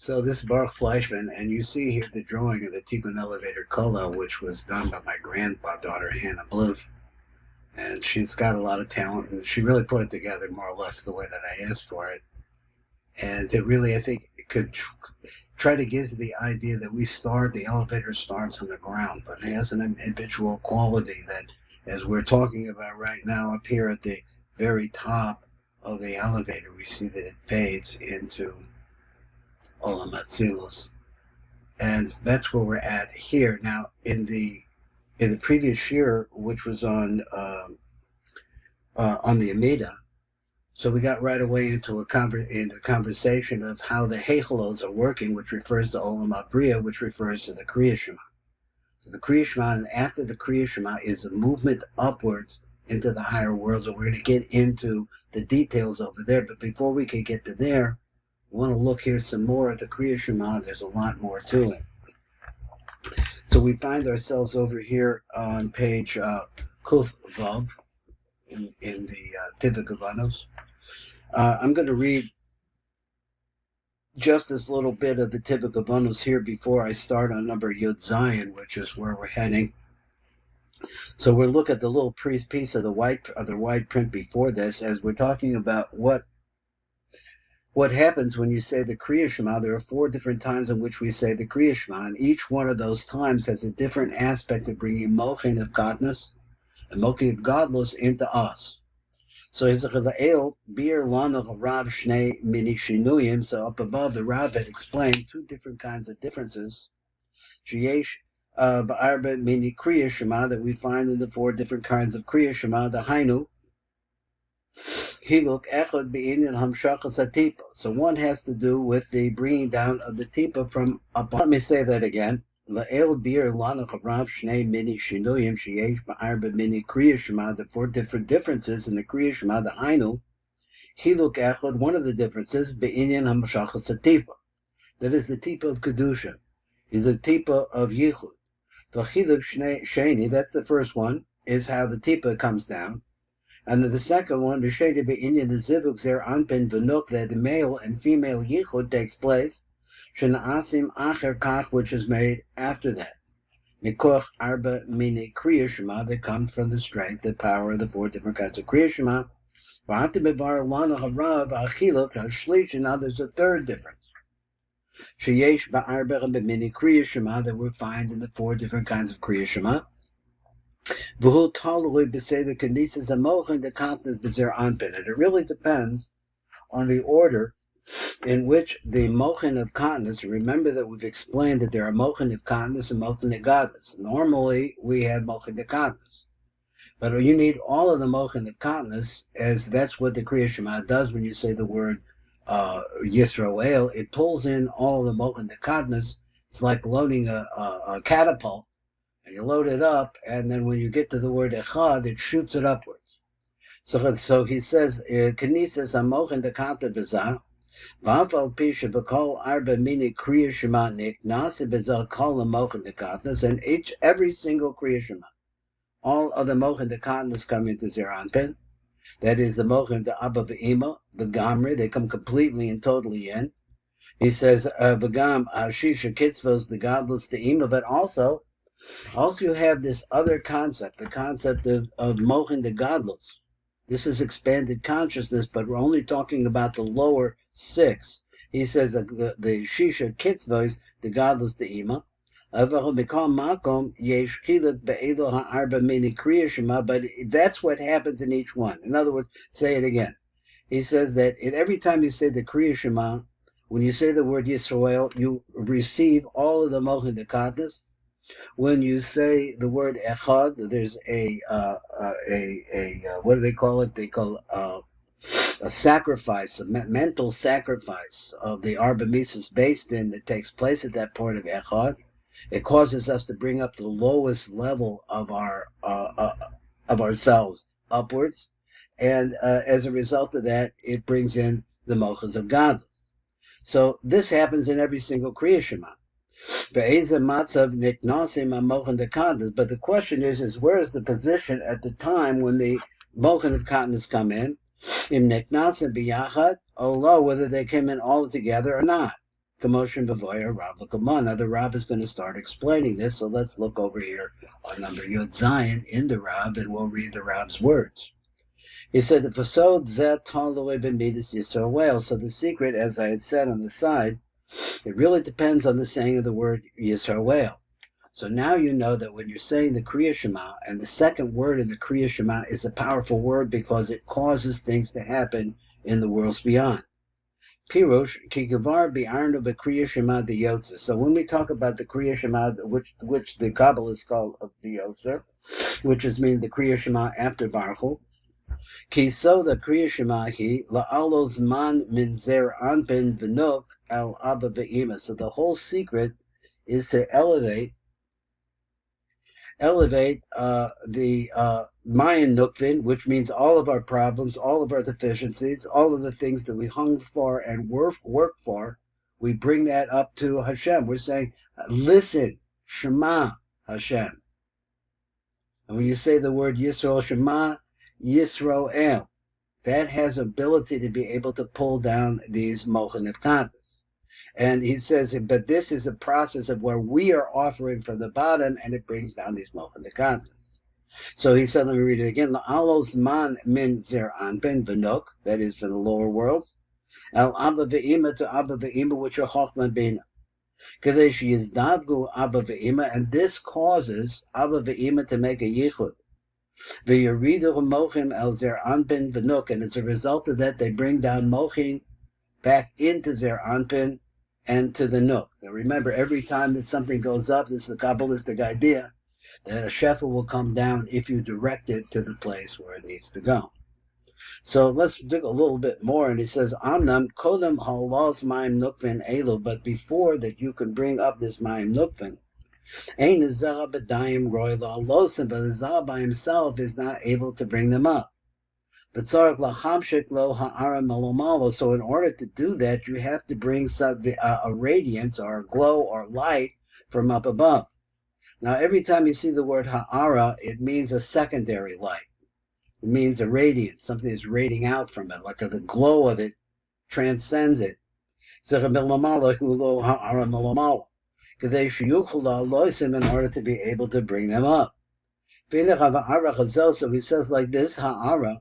So this is Baruch Fleischman, and you see here the drawing of the Tikkun elevator Kola, which was done by my granddaughter Hannah Bluth, and she's got a lot of talent, and she really put it together more or less the way that I asked for it. And it really, I think, it could try to give the idea that the elevator starts on the ground, but it has an habitual quality that, as we're talking about right now, up here at the very top of the elevator, we see that it fades into Olam Atzilus. And that's where we're at here now. In the previous year, which was on the Amida, so we got right away into a conversation of how the Heichelos are working, which refers to Olam Abriya, which refers to the Kriat Shema. So the Kriat Shema, and after the Kriat Shema is a movement upwards into the higher worlds, and we're going to get into the details over there. But before we can get to there, we want to look here some more at the Kriat Shema. There's a lot more to it. So we find ourselves over here on page Kuf Vav in the Tivah. I'm going to read just this little bit of the Tivah Gavanos here before I start on number Yud Zion, which is where we're heading. So we'll look at the little piece of the white print before this, as we're talking about what happens when you say the Kriat Shema. There are 4 different times in which we say the Kriat Shema, and each one of those times has a different aspect of bringing Mochin of Godness and Mochin of Godless into us. So Bir Lana Rav Shnei Mini Shinuyim. So up above, the Rav had explained 2 different kinds of differences. Sheyesh Ba'arba Mini Kriat Shema, that we find in the 4 different kinds of Kriat Shema. The Hainu Hiluk Echad Be'inyan Hamshachas HaTipa. So one has to do with the bringing down of the Tipa from above. Let me say that again. La'el Bir Lana Rav Shnei Mini Shinuyim Sheyesh Ba'arba Mini Kriat Shema. The 4 different differences in the Kriat Shema. The Hainu Hiluk Echad. One of the differences Be'inyan Hamshachas HaTipa. That is the Tipa of Kedusha. Is the Tipa of Yichud. The Hiluk Sheni. That's the first one. Is how the Tipa comes down. And then the second one, the Shady Be'inyan the Zivuk Zer Anpin V'nuk, that the male and female Yichud takes place, Shena'asim Acher Kach, which is made after that. Mikoch Arba Mini Kriat Shema, that comes from the strength, the power of the 4 different kinds of Kriat Shema. V'ati Bevar Lana Harav Achiluk HaShlish, and now there's a 3rd difference. Sheyesh Ba'arba Mini Kriat Shema, that we find in the 4 different kinds of Kriat Shema. And it really depends on the order in which the mochin of kindness. Remember that we've explained that there are mochin of kindness and mochin of godness. Normally we have mochin of kindness, but you need all of the mochin of kindness, as that's what the Kriat Shema does. When you say the word Yisroel, it pulls in all of the mochin of kindness. It's like loading a catapult. And you load it up, and then when you get to the word echad, it shoots it upwards. So he says, "Kinesis amochin dekata bezah, v'afal pisha b'kol arba mini kriat shema niknasi bezah kol amochin dekatnas," and every single kriat shema, all of the mochin dekatnas come into Zeranpin. That is the mochin the Abba v'Ima, the Gamri, they come completely and totally in. He says, "V'gam ashisha kitzvos the godless the Ima," but also you have this other concept, the concept of Mochin the Godless. This is expanded consciousness, but we're only talking about the lower 6. He says the Shisha Kitzvos, the Godless the Ima. But that's what happens in each one. In other words, say it again. He says that every time you say the Kriat Shema, when you say the word Yisrael, you receive all of the Mochin the Godless. When you say the word echad, there's a what do they call it? They call a sacrifice, a mental sacrifice of the Arba Mises based in that takes place at that point of echad. It causes us to bring up the lowest level of ourselves upwards, and as a result of that, it brings in the mochas of godless. So this happens in every single Kriat Shema. But the question is where is the position at the time when the mochin of kindness come in? Whether they came in all together or not. Commotion Bavoya Rav Lakamon. Now the Rav is going to start explaining this, so let's look over here on number Yud Zion in the Rav, and we'll read the Rav's words. He said, "Fasod zet toloi b'midas Yisrael." So the secret, as I had said on the side, it really depends on the saying of the word Yisrael. So now you know that when you're saying the Kriya Shema, and the second word in the Kriya Shema is a powerful word because it causes things to happen in the worlds beyond. Pirush ki gavar bi'arnu b'Kriya Shema diyotzer. So when we talk about the Kriya Shema, which the Kabbalists call the Yotzer, which is means the Kriya Shema after Baruch, ki so the Kriya Shema hi la'alo zman min zer anpin v'nuk al abba ve'ima. So the whole secret is to elevate the Mayan Nukvin, which means all of our problems, all of our deficiencies, all of the things that we hung for and work for, we bring that up to Hashem. We're saying, listen, Shema Hashem. And when you say the word Yisrael, Shema Yisrael, that has ability to be able to pull down these Mochen of Kantas. And he says, but this is a process of where we are offering from the bottom, and it brings down these Mochanekantas. So he said, let me read it again. La'alos man min zer anpen v'nok, that is from the lower worlds. Al abba ve'ima to abba ve'ima, which are chochma bina. Kadesh yizdavgu abba ve'ima, and this causes abba ve'ima to make a yichud. Ve'yaridu mochim al zer anpen v'nok, and as a result of that, they bring down mochin back into zer anpen and to the Nuk. Now remember, every time that something goes up, this is a Kabbalistic idea, that a shefa will come down if you direct it to the place where it needs to go. So let's dig a little bit more, and he says, Amnam kodem halos ma'im nukvin elu, but before that you can bring up this ma'im nukvin, ein zara b'dayim roy lo alosim, but the zara by himself is not able to bring them up. So in order to do that, you have to bring a radiance or a glow or light from up above. Now, every time you see the word ha'ara, it means a secondary light. It means a radiance, something that's radiating out from it, like the glow of it transcends it. In order to be able to bring them up. So he says like this, ha'ara,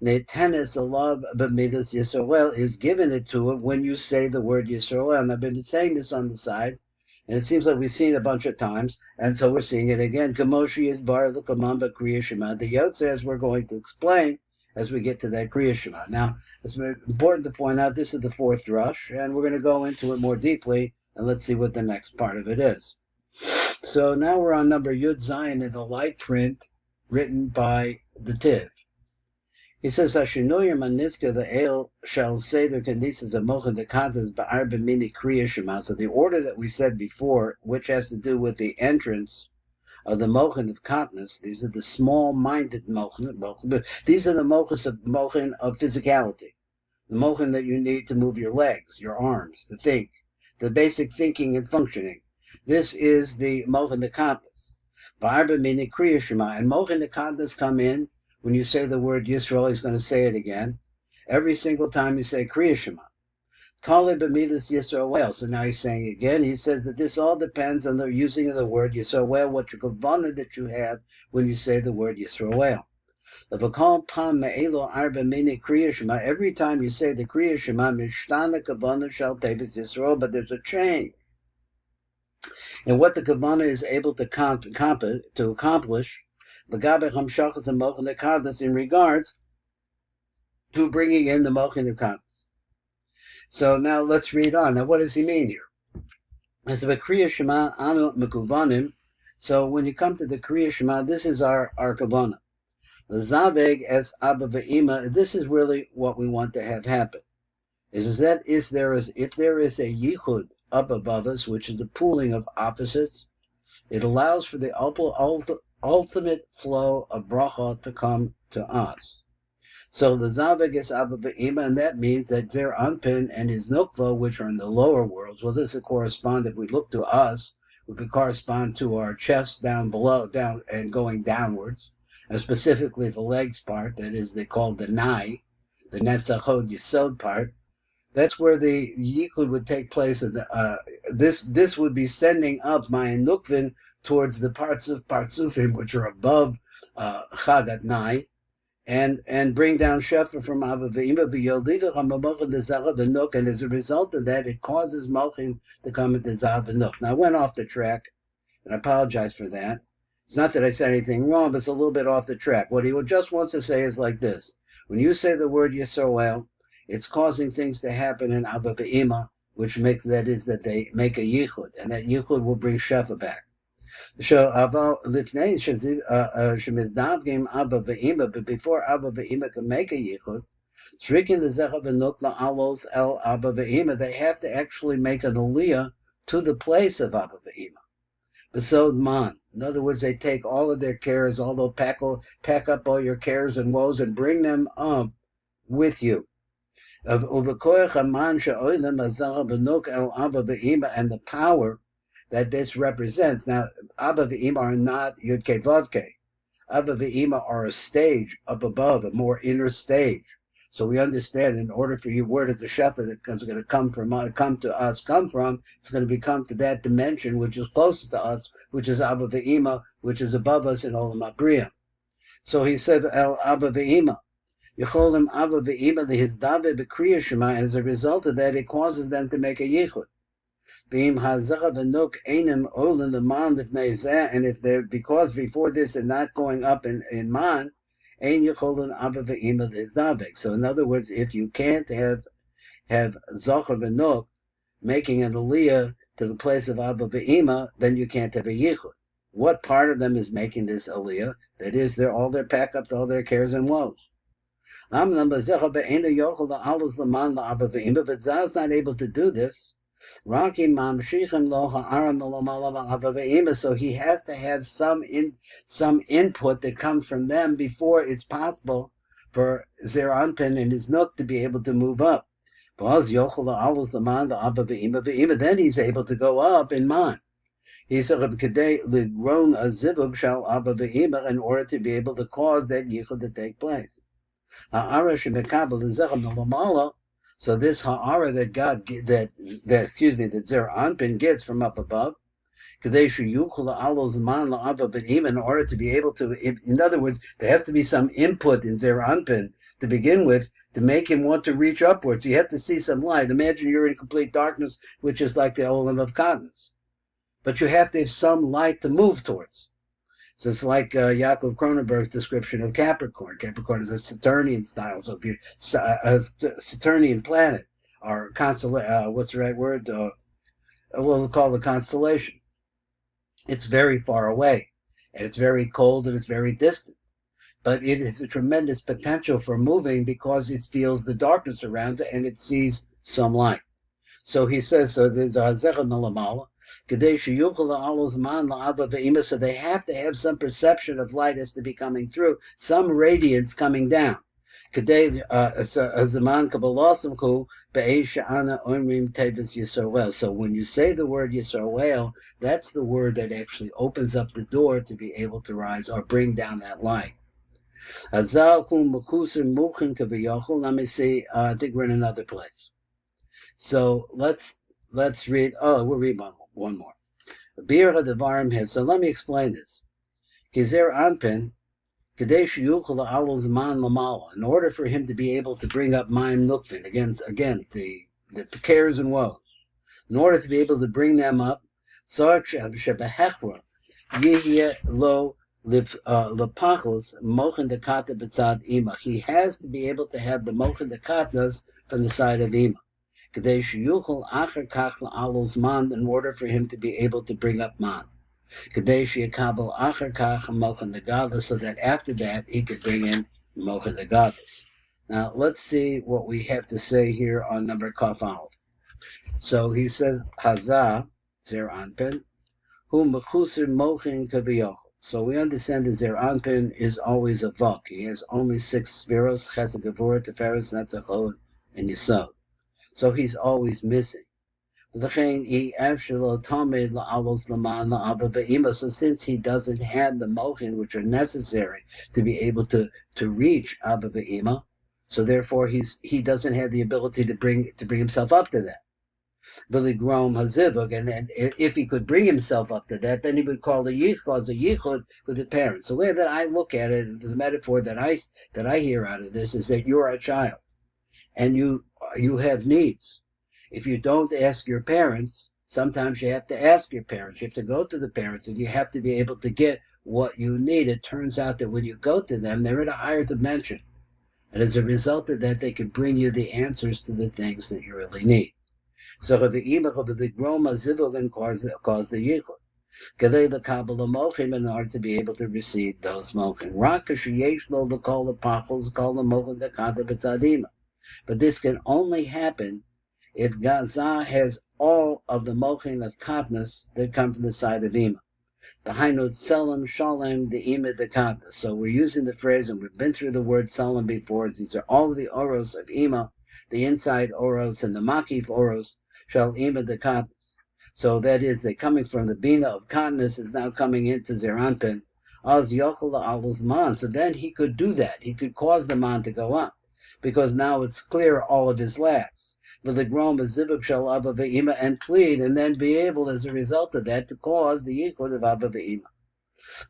Netenis alav b'midas Yisrael is given it to him when you say the word Yisrael. And I've been saying this on the side, and it seems like we've seen it a bunch of times, and so we're seeing it again. Kamoshi is bar the kamamba Kriya Shema. The Yotze, as we're going to explain as we get to that Kriya Shema. Now, it's important to point out this is the fourth drush, and we're going to go into it more deeply, and let's see what the next part of it is. So now we're on number Yud Zion in the light print written by the Tiv. He says, "Hashinoyim anitzka the el shall say the conditions of mochen the kantas ba'ar b'mini kriya shema." So the order that we said before, which has to do with the entrance of the mochen of katnas, these are the small-minded mochen, but these are the mochen of physicality, the mochen that you need to move your legs, your arms, to think, the basic thinking and functioning. This is the mochen the kantas ba'ar b'mini kriya shema, and mochen the kantas come in. When you say the word Yisrael, he's going to say it again. Every single time you say Kriya Shema. Talib b'midas Yisrael. So now he's saying again. He says that this all depends on the using of the word Yisrael, what your kavanah that you have when you say the word Yisrael. Every time you say the Kriya Shema, mishtana kavanah shal tevis Yisrael, but there's a change. And what the kavanah is able to accomplish, in regards to bringing in the Mochen of Kantas. So now let's read on. Now what does he mean here? As the Kriya Shema anu mekuvanim. So when you come to the Kriya Shema, this is our kavanah. The Zaveg es Abba ve'ima. This is really what we want to have happen. If there is a yichud up above us, which is the pooling of opposites, it allows for the ultimate flow of bracha to come to us. So the Zaveg is Abba Ve'ima, and that means that Zer Anpin and his Nukva, which are in the lower worlds, well, this would correspond, if we look to us, we could correspond to our chest down below, down and going downwards, and specifically the legs part, that is, they call the Nai, the Netzachod Yisod part, That's where the yichud would take place. And this would be sending up my nukvin towards the parts of partsufim which are above Chag at night, and bring down shefa from Abba Ve'ima v'yoldiga ha'mamocha d'zara v'nuk, and as a result of that, it causes malchim to come into zara v'nuk. Now, I went off the track, and I apologize for that. It's not that I said anything wrong, but it's a little bit off the track. What he just wants to say is like this. When you say the word Yisroel, it's causing things to happen in Abba Ve'ima, which makes that they make a yichud, and that yichud will bring shefa back. So, לפני שמזדווגים Abba Ve'ima, but before Abba Ve'ima can make a yichud, shrikin the zecha v'nuk la'alos el Abba Ve'ima, they have to actually make an aliyah to the place of Abba Ve'ima. Besod man. In other words, they take all of their cares, pack up all your cares and woes and bring them up with you. And the power that this represents. Now, Abba Ve'ima are not Yud Kei Vav Kei. Abba Ve'ima are a stage up above, a more inner stage. So we understand, in order for you, where does the shepherd that's going to come from? It's going to come to that dimension which is closest to us, which is Abba Ve'ima, which is above us in Olam Abriya. So he said, El Abba Ve'ima. Yecholim Abba Ve'ima lihizdave b'Kriyat Shema, and as a result of that, it causes them to make a yichud. And if they're, because before this they're not going up in man, so in other words, if you can't have Zocher V'Nuk making an aliyah to the place of Abba Ve'ima, then you can't have a yichud. What part of them is making this aliyah? That is, they're all their pack up to all their cares and woes. But Zah's not able to do this. So he has to have some input that comes from them before it's possible for Zer Anpin and his Nook to be able to move up. Then he's able to go up in man. He said, in order to be able to cause that yichud to take place. So this ha'ara that Zer Anpin gets from up above, in order to be able to, in other words, there has to be some input in Zer Anpin to begin with to make him want to reach upwards. You have to see some light. Imagine you're in complete darkness, which is like the Olam of Kadmos. But you have to have some light to move towards. So it's like Yaakov Cronenberg's description of Capricorn. Capricorn is a Saturnian style, so if you a Saturnian planet, or what's the right word? We'll call it a constellation. It's very far away, and it's very cold, and it's very distant. But it has a tremendous potential for moving because it feels the darkness around it, and it sees some light. So he says, so there's a Zechah Melamala, so they have to have some perception of light as to be coming through, some radiance coming down. So when you say the word Yisroel, that's the word that actually opens up the door to be able to rise or bring down that light. Let me see, I think we're in another place. So let's read, we'll read one more. So let me explain this. Kizer Anpin, in order for him to be able to bring up Maim Nukvin, again the cares and woes, in order to be able to bring them up, he has to be able to have the mochen dekatnas from the side of Ima. In order for him to be able to bring up man. So that after that he could bring in mochen degadlus. Now let's see what we have to say here on number Kaf Aleph. So he says, Hazah, Zer Anpin, hu mechusir mochin kaviyochel. So we understand that Zer Anpin is always a vok. He has only 6 spheros, Chesed, Gevurah, Tiferes, Netzach, Hod, and Yesod. So he's always missing. So since he doesn't have the mochin which are necessary to be able to reach Abba Ve'ima, So therefore, he doesn't have the ability to bring himself up to that. Viligrom hazivug, and then if he could bring himself up to that, then he would call the yichud a yichud with the parents. The way that I look at it, the metaphor that I hear out of this is that you're a child and you have needs. If you don't ask your parents, sometimes you have to ask your parents. You have to go to the parents, and you have to be able to get what you need. It turns out that when you go to them, they're in a higher dimension. And as a result of that, they can bring you the answers to the things that you really need. So the imach of the groma zivugin cause the yichud. Kadei the kabbalah mochim, in order to be able to receive those mochim. Rak sheyesh lo v'kol the kol the mochim dekada b'tzadima. But this can only happen if Gaza has all of the mochim of katnas that come from the side of ima. The Hainut Selim Shalem the Ima the Katnas. So we're using the phrase, and we've been through the word Selim before. These are all of the oros of Ima, the inside oros and the makif oros, Shal Ima the Katnas. So that is, they're coming from the Bina of Katnas is now coming into Zeranpin. Az Yochel Al's Man. So then he could do that. He could cause the man to go up, because now it's clear all of his lacks. With the grom zibuk shall abba ve'ima, and plead, and then be able, as a result of that, to cause the yichud of abba ve'ima.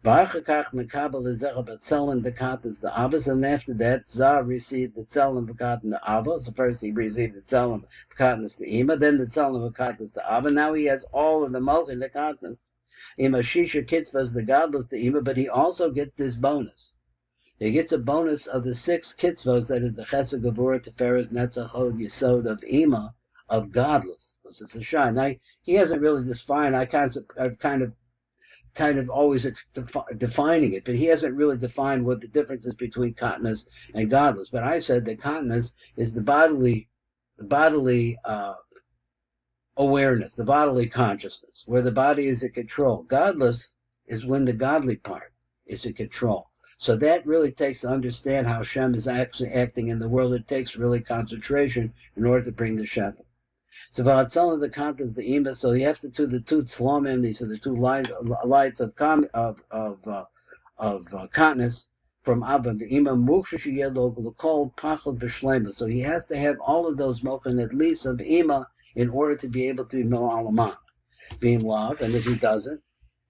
V'achakach mekabel ezech b'tzelem dekatas the abbas, and after that, Zah received the tzelem v'katan the abba. So first he received the tzelem v'katanas the ima, then the tzelem v'katanas the abba. Now he has all of the mochim the katanas. Ima shisha kitzvahs the godless the ima, but he also gets this bonus. He gets a bonus of the 6 kitzvos, that is the Chesed, Gevurah, Tiferes, Netzach, Hod, Yesod of Ima, of godless. So it's a shine. Now, he hasn't really defined. I've kind of always defining it, but he hasn't really defined what the difference is between katnas and godless. But I said that katnas is the bodily awareness, the bodily consciousness, where the body is in control. Godless is when the godly part is in control. So that really takes to understand how Shem is actually acting in the world. It takes really concentration in order to bring the Shepherd. So V'atzalim the Kantas the Ima. So you have to do the 2 tzlomim. These are the 2 lights of katnas from Abba. The Ima muksha sheyelo l'kol pachot b'shlema. So he has to have all of those mochin at least of Ima in order to be able to know alaman, being love. And if he doesn't,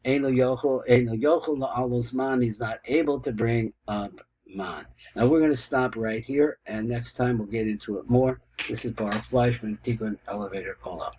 Eino yochel la'alos man, he's not able to bring up man. Now we're going to stop right here, and next time we'll get into it more. This is Baruch Fleischman, Tikkun Elevator Call Up.